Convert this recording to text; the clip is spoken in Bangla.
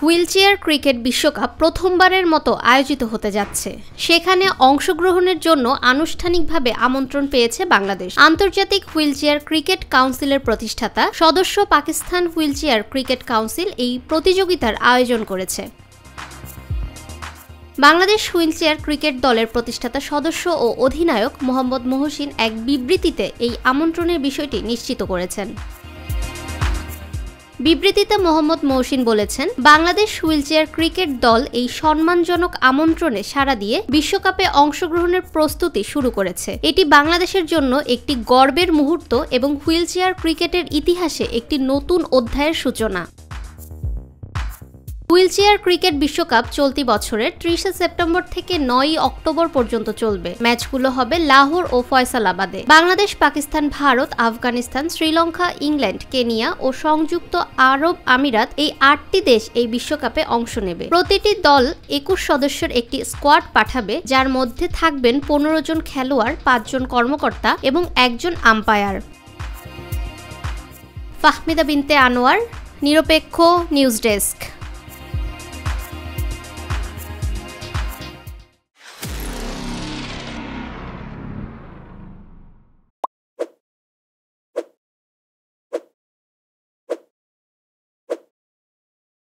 হুইলচেয়ার ক্রিকেট বিশ্বকাপ প্রথমবারের মতো আয়োজিত হতে যাচ্ছে। সেখানে অংশগ্রহণের জন্য আনুষ্ঠানিকভাবে আমন্ত্রণ পেয়েছে বাংলাদেশ। আন্তর্জাতিক হুইলচেয়ার ক্রিকেট কাউন্সিলের প্রতিষ্ঠাতা সদস্য পাকিস্তান হুইলচেয়ার ক্রিকেট কাউন্সিল এই প্রতিযোগিতার আয়োজন করেছে। বাংলাদেশ হুইলচেয়ার ক্রিকেট দলের প্রতিষ্ঠাতা সদস্য ও অধিনায়ক মোহাম্মদ মহসিন এক বিবৃতিতে এই আমন্ত্রণের বিষয়টি নিশ্চিত করেছেন। বিবৃতিতে মোহাম্মদ মহসিন বলেছেন, বাংলাদেশ হুইলচেয়ার ক্রিকেট দল এই সম্মানজনক আমন্ত্রণে সাড়া দিয়ে বিশ্বকাপে অংশগ্রহণের প্রস্তুতি শুরু করেছে। এটি বাংলাদেশের জন্য একটি গর্বের মুহূর্ত এবং হুইলচেয়ার ক্রিকেটের ইতিহাসে একটি নতুন অধ্যায়ের সূচনা। হুইলচেয়ার ক্রিকেট বিশ্বকাপ চলতি বছরের 30 সেপ্টেম্বর থেকে 9 অক্টোবর পর্যন্ত চলবে। ম্যাচগুলো হবে লাহোর ও ফয়সালাবাদে। বাংলাদেশ, পাকিস্তান, ভারত, আফগানিস্তান, শ্রীলঙ্কা, ইংল্যান্ড, কেনিয়া ও সংযুক্ত আরব আমিরাত এই 8টি দেশ এই বিশ্বকাপে অংশ নেবে। প্রতিটি দল 21 সদস্যের একটি স্কোয়াড পাঠাবে, যার মধ্যে থাকবেন 15 জন খেলোয়াড়, 5 জন কর্মকর্তা এবং 1 জন আম্পায়ার। ফাহমিদা বিনতে আনোয়ার, নিরপেক্ষ নিউজ ডেস্ক।